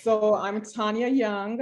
So I'm Tanya Young.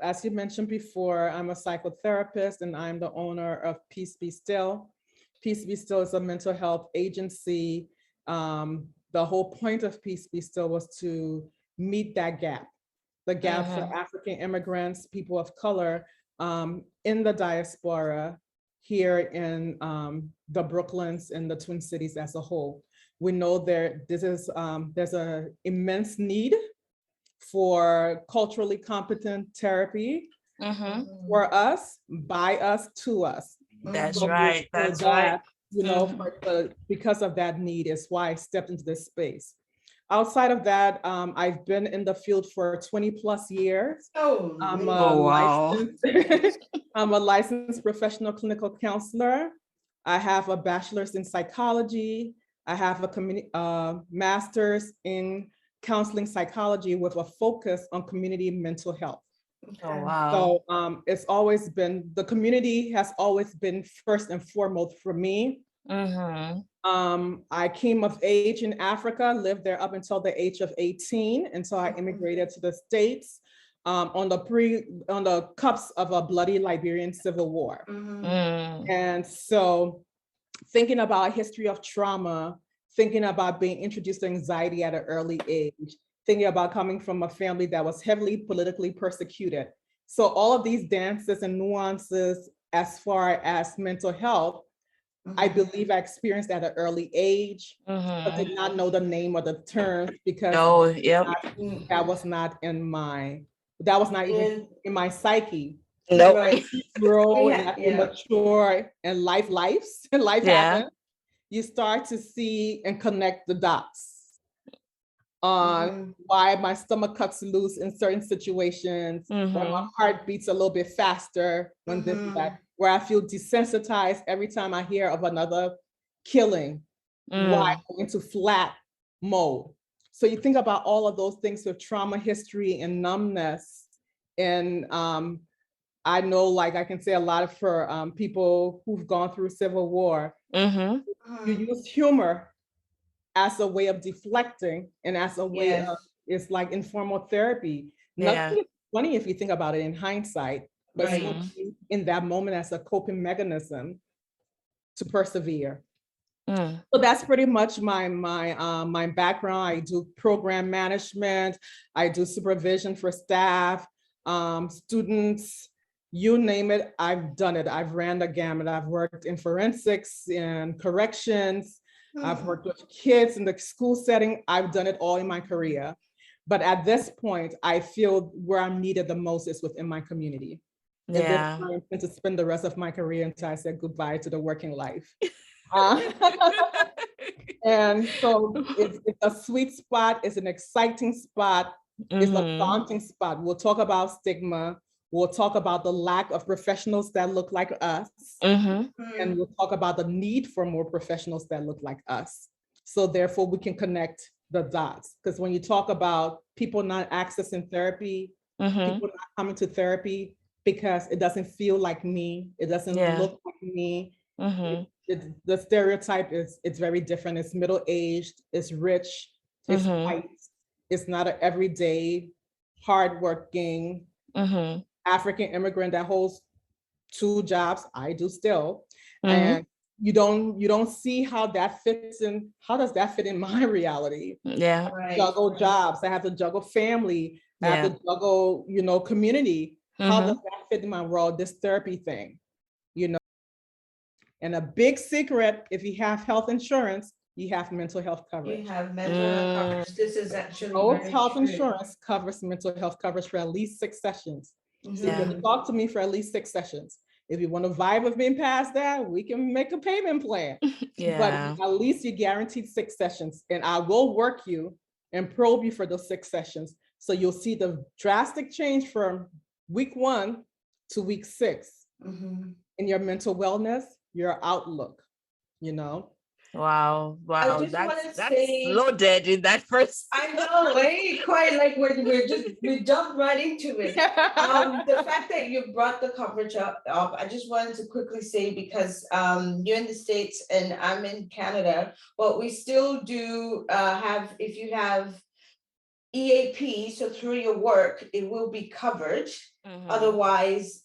As you mentioned before, I'm a psychotherapist and I'm the owner of Peace Be Still. Peace Be Still is a mental health agency. The whole point of Peace Be Still was to meet that gap, the gap for African immigrants, people of color in the diaspora here in the Brooklyns and the Twin Cities as a whole. We know there's an immense need for culturally competent therapy for us, by us, to us. That's So right. for That's that, right. because of that need is why I stepped into this space. Outside of that, I've been in the field for 20 plus years. I'm a wow. licensed, I'm a licensed professional clinical counselor. I have a bachelor's in psychology. I have a master's in counseling psychology with a focus on community mental health. Oh, wow. So it's always been, the community has always been first and foremost for me. I came of age in Africa, lived there up until the age of 18, until I immigrated to the States on the cups of a bloody Liberian civil war. And so thinking about a history of trauma, thinking about being introduced to anxiety at an early age, thinking about coming from a family that was heavily politically persecuted. So all of these dances and nuances as far as mental health, I believe I experienced at an early age, but did not know the name or the terms because that was not even in my psyche. Nope. Right. Grow and mature and life happens. You start to see and connect the dots on why my stomach cuts loose in certain situations, why my heart beats a little bit faster when this that, where I feel desensitized every time I hear of another killing, why I go into flat mode. So you think about all of those things with trauma history and numbness. And I know, like I can say a lot for people who've gone through civil war, you use humor as a way of deflecting and as a way of, it's like informal therapy. Nothing is funny if you think about it in hindsight, but in that moment as a coping mechanism to persevere. So that's pretty much my background. I do program management. I do supervision for staff, students, you name it, I've done it. I've ran the gamut. I've worked in forensics and corrections. I've worked with kids in the school setting. I've done it all in my career. But at this point, I feel where I'm needed the most is within my community. And this I intend to spend the rest of my career until I say goodbye to the working life. And so it's a sweet spot, it's an exciting spot, it's a daunting spot. We'll talk about stigma, we'll talk about the lack of professionals that look like us, and we'll talk about the need for more professionals that look like us. So therefore we can connect the dots. Because when you talk about people not accessing therapy, people not coming to therapy because it doesn't feel like me, it doesn't look like me, the stereotype is, it's very different. It's middle-aged, it's rich, it's white, it's not an everyday, hardworking African immigrant that holds 2 jobs. I do still. And you don't see how that fits in. How does that fit in my reality? Juggle jobs. I have to juggle family. I have to juggle, community. How does that fit in my world? This therapy thing, And a big secret, if you have health insurance, you have mental health coverage. You have mental health coverage. This is actually Most health insurance covers mental health coverage for at least 6 sessions. So you can talk to me for at least 6 sessions. If you want to vibe with me past that, we can make a payment plan. But at least you guaranteed 6 sessions, and I will work you and probe you for those 6 sessions. So you'll see the drastic change from week 1 to week 6 in your mental wellness, your outlook, Wow, I just that's loaded in that first. I know, right? Quite like we jumped right into it. The fact that you brought the coverage up, I just wanted to quickly say, because you're in the States and I'm in Canada, but we still do have, if you have EAP, so through your work, it will be covered. Otherwise,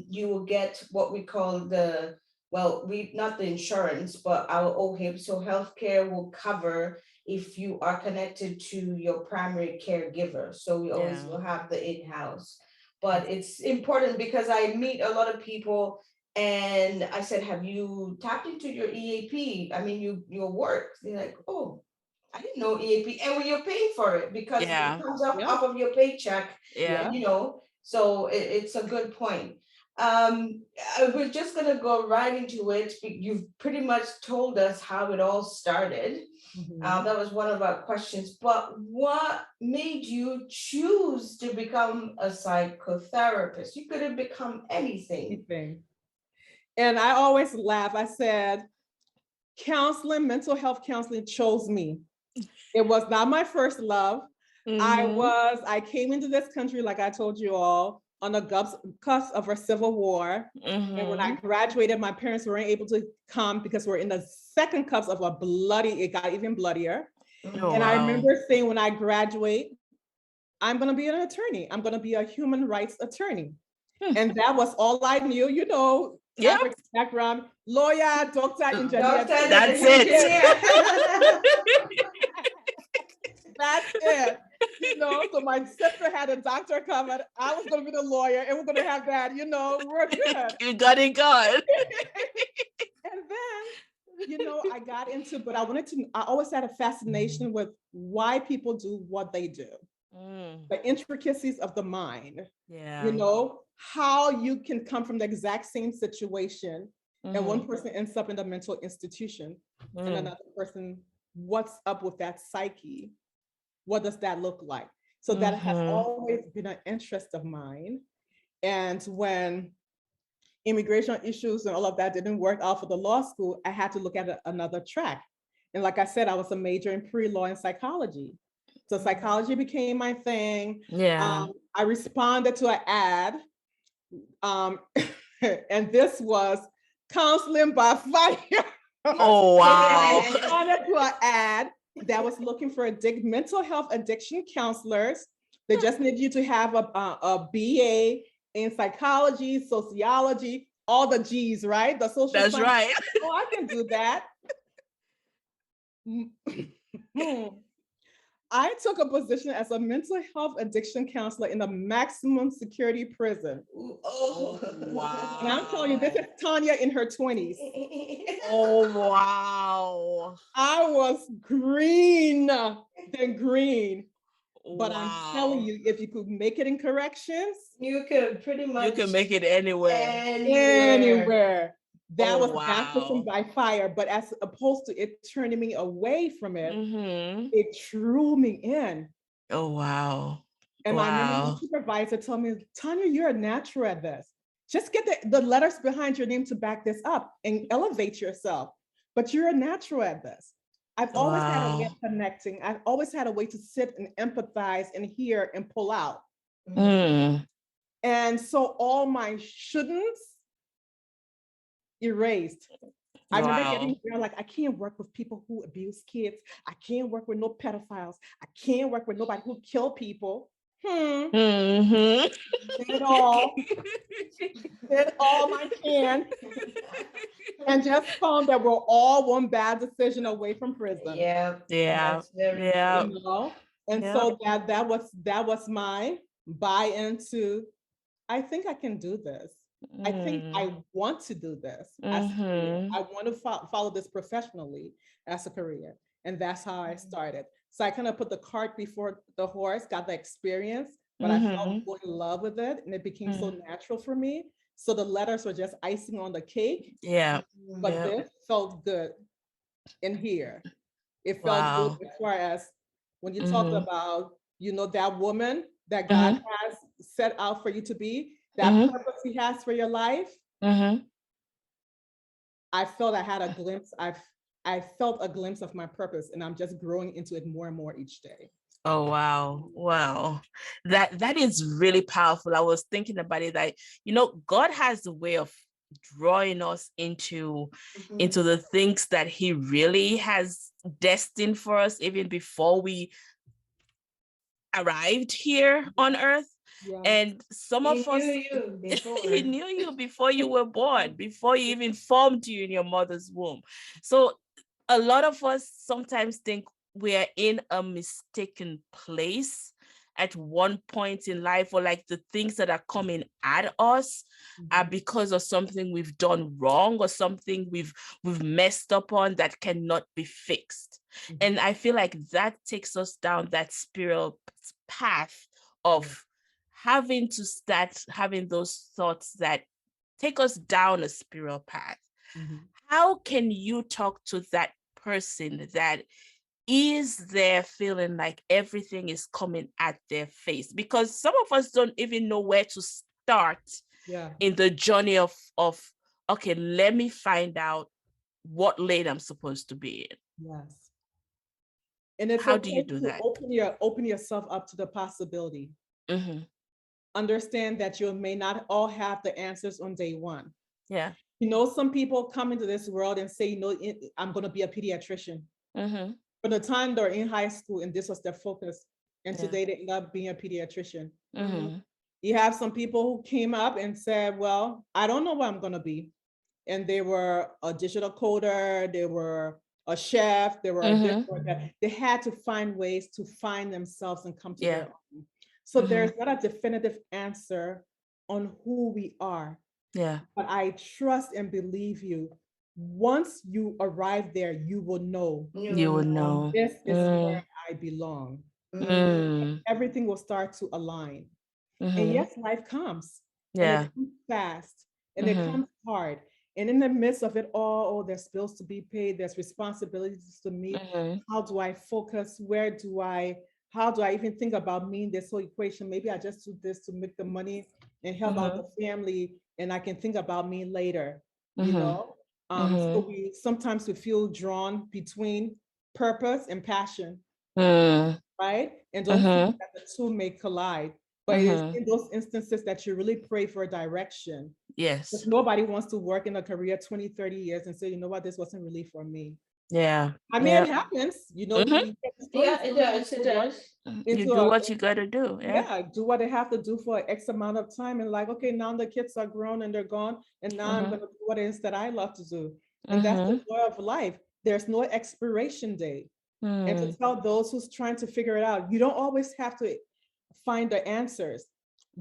you will get what we call not the insurance, but our OHIP. So healthcare will cover if you are connected to your primary caregiver. So we always will have the in-house. But it's important because I meet a lot of people and I said, have you tapped into your EAP? I mean, your work. They're like, oh, I didn't know EAP. And when you're paying for it, because it comes off of your paycheck, so it's a good point. We're just gonna go right into it. You've pretty much told us how it all started. That was one of our questions. But what made you choose to become a psychotherapist? You could have become anything. And I always laugh. I said, counseling, mental health counseling chose me. It was not my first love. I came into this country, like I told you all, on the cusp of a civil war. And when I graduated, my parents weren't able to come because we're in the second cusp of it got even bloodier. I remember saying, when I graduate, I'm going to be an attorney. I'm going to be a human rights attorney. And that was all I knew, background, lawyer, doctor, engineer. That's it. That's it. So my sister had a doctor covered. I was going to be the lawyer, and we're going to have that, we're good. You got it good. And then, I got into, but I always had a fascination with why people do what they do. The intricacies of the mind. How you can come from the exact same situation, and one person ends up in a mental institution, and another person, what's up with that psyche? What does that look like? So that has always been an interest of mine. And when immigration issues and all of that didn't work out for the law school, I had to look at another track. And like I said, I was a major in pre-law and psychology. So psychology became my thing. I responded to an ad. And this was counseling by fire. Oh, wow. I responded to an ad that was looking for mental health addiction counselors. They just need you to have a BA in psychology, sociology, all the G's, right? The social That's science. right. Oh, I can do that. I took a position as a mental health addiction counselor in a maximum security prison. Oh, wow. And I'm telling you, this is Tanya in her 20s. Oh, wow. I was green than green. But I'm telling you, if you could make it in corrections, you could pretty much. You can make it anywhere. Anywhere. That was baptism by fire. But as opposed to it turning me away from it, it drew me in. Oh, wow. And I remember the supervisor told me, Tanya, you're a natural at this. Just get the letters behind your name to back this up and elevate yourself. But you're a natural at this. I've always had a way of connecting. I've always had a way to sit and empathize and hear and pull out. And so all my shouldn'ts erased. I remember getting there like, I can't work with people who abuse kids. I can't work with no pedophiles. I can't work with nobody who kill people. Did it all I can. And just found that we're all one bad decision away from prison. Yeah. And so that was my buy into, I think I can do this. I think I want to do this as a career. I want to follow this professionally as a career. And that's how I started. So I kind of put the cart before the horse, got the experience, but I fell in love with it, and it became so natural for me. So the letters were just icing on the cake. But this felt good in here. It felt good as far as when you talked about, that woman that God has set out for you to be, that purpose he has for your life. I felt I had a glimpse. I felt a glimpse of my purpose, and I'm just growing into it more and more each day. Oh, wow. Wow. That is really powerful. I was thinking about it, that, God has a way of drawing us into the things that he really has destined for us, even before we arrived here on earth. Yeah. And some of us, he knew you before you were born, before you even formed you in your mother's womb. So a lot of us sometimes think we're in a mistaken place at one point in life, or like the things that are coming at us are because of something we've done wrong or something we've messed up on that cannot be fixed. And I feel like that takes us down that spiral path of having to start having those thoughts that take us down a spiral path. How can you talk to that person that is there feeling like everything is coming at their face? Because some of us don't even know where to start in the journey of okay, let me find out what lane I'm supposed to be in. Yes. And it's how do you do to that? Open yourself up to the possibility. Understand that you may not all have the answers on day one. Yeah. You know, some people come into this world and say, you know, I'm going to be a pediatrician. From the time they're in high school and this was their focus, and today they end up being a pediatrician. You have some people who came up and said, well, I don't know what I'm going to be. And they were a digital coder, they were a chef, they were a this or that. They had to find ways to find themselves and come to their own. So there's not a definitive answer on who we are. Yeah. But I trust and believe you. Once you arrive there, you will know. You will know. This is where I belong. Everything will start to align. And yes, life comes. And it comes fast. And it comes hard. And in the midst of it all, there's bills to be paid, there's responsibilities to meet. How do I focus? How do I even think about me in this whole equation? Maybe I just do this to make the money and help out the family, and I can think about me later, you know? So sometimes we feel drawn between purpose and passion, right? And don't think that the two may collide. But it's in those instances that you really pray for direction. Yes. Because nobody wants to work in a career 20, 30 years and say, you know what, this wasn't really for me. Yeah. I mean, it happens, you know. It does. You do what you got to do. Yeah, do what they have to do for X amount of time. And like, okay, now the kids are grown and they're gone. And now I'm going to do what it is that I love to do. And that's the joy of life. There's no expiration date. And to tell those who's trying to figure it out, you don't always have to find the answers.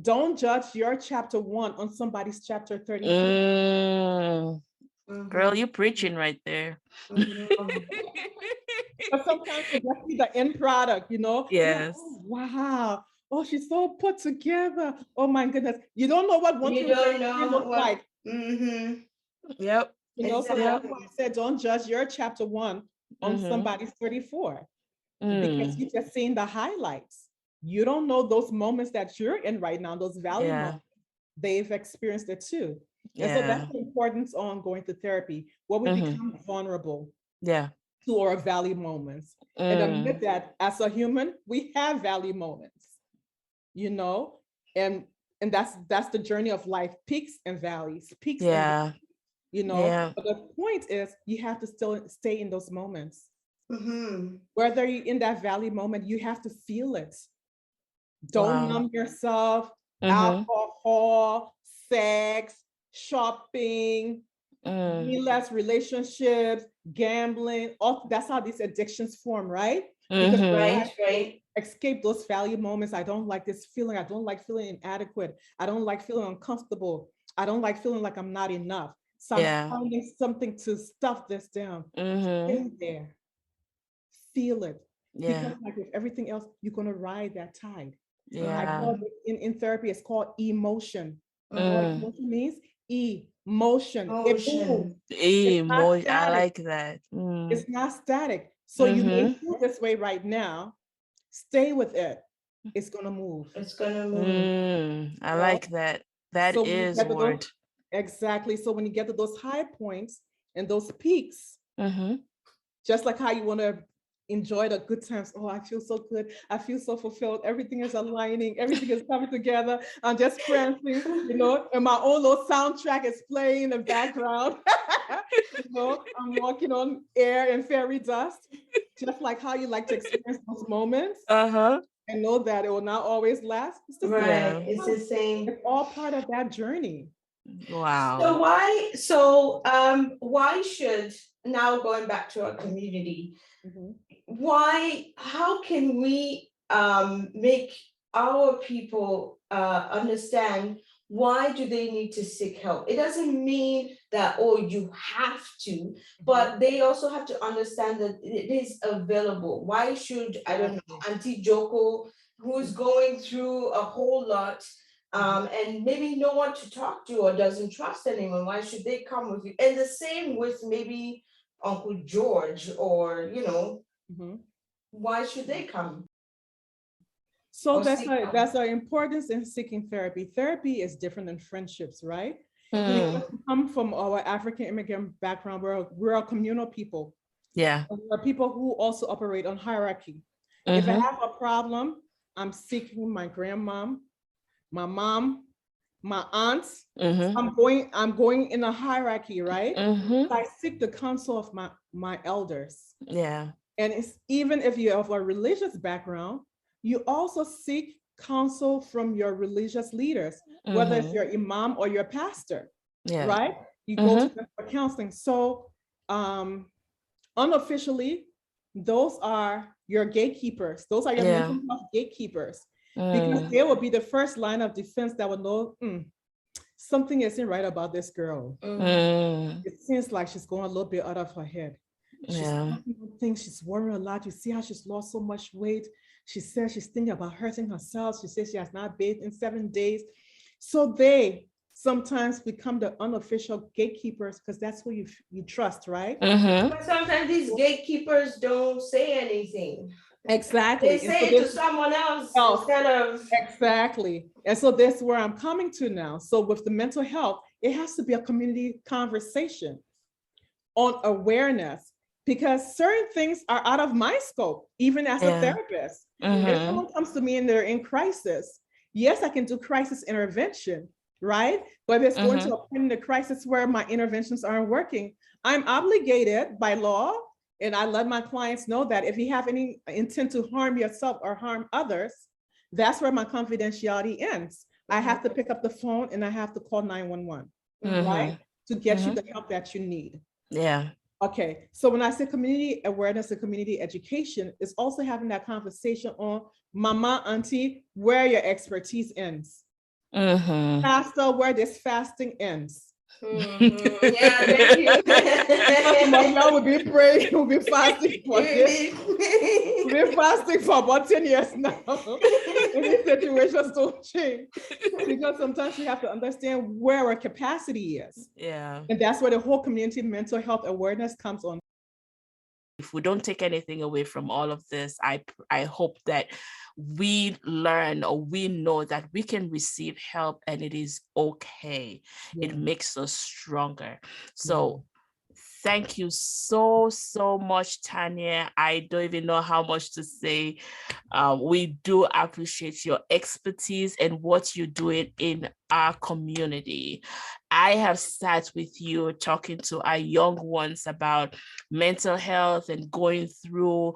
Don't judge your chapter 1 on somebody's chapter 32. Girl, you're preaching right there. But sometimes you just see the end product, you know? Yes. Oh, wow. Oh, she's so put together. Oh my goodness. You don't know what you don't know looks like. Yep. You know, so that's why I said don't judge your chapter 1 on somebody's 34. Because you're just seeing the highlights. You don't know those moments that you're in right now, those valley moments. They've experienced it too. And so that's the importance on going to therapy, where we become vulnerable to our valley moments. And admit that as a human, we have valley moments, you know, and that's the journey of life, peaks and valleys, peaks and valleys, you know. But the point is you have to still stay in those moments. Whether you're in that valley moment, you have to feel it. Don't numb yourself. Alcohol, sex, shopping, meaningless relationships, gambling. That's how these addictions form, right? Because right. Escape those valley moments. I don't like this feeling. I don't like feeling inadequate. I don't like feeling uncomfortable. I don't like feeling like I'm not enough. So I'm finding something to stuff this down. Stay there. Feel it. Because like with everything else, you're going to ride that tide. I call it in therapy, it's called emotion. You know what emotion means? Emotion. Emotion. I like that. It's not static. So you may feel this way right now. Stay with it. It's going to move. It's going to move. I like that. That is word. Exactly. So when you get to those high points and those peaks, just like how you want to enjoy the good times. Oh, I feel so good. I feel so fulfilled. Everything is aligning. Everything is coming together. I'm just prancing, you know, and my own little soundtrack is playing in the background. You know, I'm walking on air and fairy dust, just like how you like to experience those moments. and know that it will not always last. It's the right. It's the same. It's all part of that journey. Wow. Why should, now going back to our community, how can we make our people understand why do they need to seek help? It doesn't mean that, oh, you have to, but they also have to understand that it is available. Why should, I don't know, Auntie Joko, who's going through a whole lot, and maybe no one to talk to or doesn't trust anyone, why should they come with you? And the same with maybe Uncle George, or, you know, why should they come? So that's our importance in seeking therapy. Therapy is different than friendships, right? Because we come from our African immigrant background, we're a communal people. Yeah. We're people who also operate on hierarchy. If I have a problem, I'm seeking my grandmom, my mom, my aunts. I'm going in a hierarchy, right? So I seek the counsel of my elders. Yeah. And it's even if you have a religious background, you also seek counsel from your religious leaders, whether it's your imam or your pastor, right? You go to them for counseling. So unofficially, those are your gatekeepers. Those are your mental health gatekeepers, because they will be the first line of defense that will know something isn't right about this girl. It seems like she's going a little bit out of her head. She's worrying a lot. You see how she's lost so much weight. She says she's thinking about hurting herself. She says she has not bathed in 7 days. So they sometimes become the unofficial gatekeepers, because that's who you trust, right? But sometimes these gatekeepers don't say anything. Exactly. They say it to someone else instead of. Exactly. And so that's where I'm coming to now. So with the mental health, it has to be a community conversation on awareness, because certain things are out of my scope, even as a therapist. If someone comes to me and they're in crisis, yes, I can do crisis intervention, right? But if it's going to a point in the crisis where my interventions aren't working, I'm obligated by law, and I let my clients know that if you have any intent to harm yourself or harm others, that's where my confidentiality ends. I have to pick up the phone and I have to call 911, right? To get you the help that you need. Yeah. Okay, so when I say community awareness and community education, it's also having that conversation on mama, auntie, where your expertise ends. Pastor, where this fasting ends. Yeah, thank you. Y'all will be praying, we'll be fasting for this. We've been fasting for about 10 years now. And these situations don't change. Because sometimes we have to understand where our capacity is. Yeah. And that's where the whole community mental health awareness comes on. If we don't take anything away from all of this, I hope that we learn, or we know that we can receive help and it is okay. It makes us stronger. So thank you so much, Tanya. I don't even know how much to say. We do appreciate your expertise and what you're doing in our community. I have sat with you talking to our young ones about mental health and going through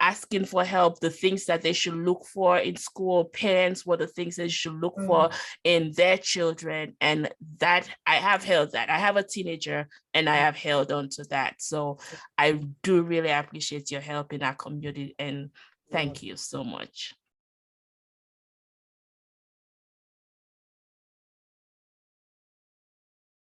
asking for help, the things that they should look for in school, parents, what the things they should look for in their children. And that I have held that. I have a teenager and I have held on to that. So I do really appreciate your help in our community, and thank you so much.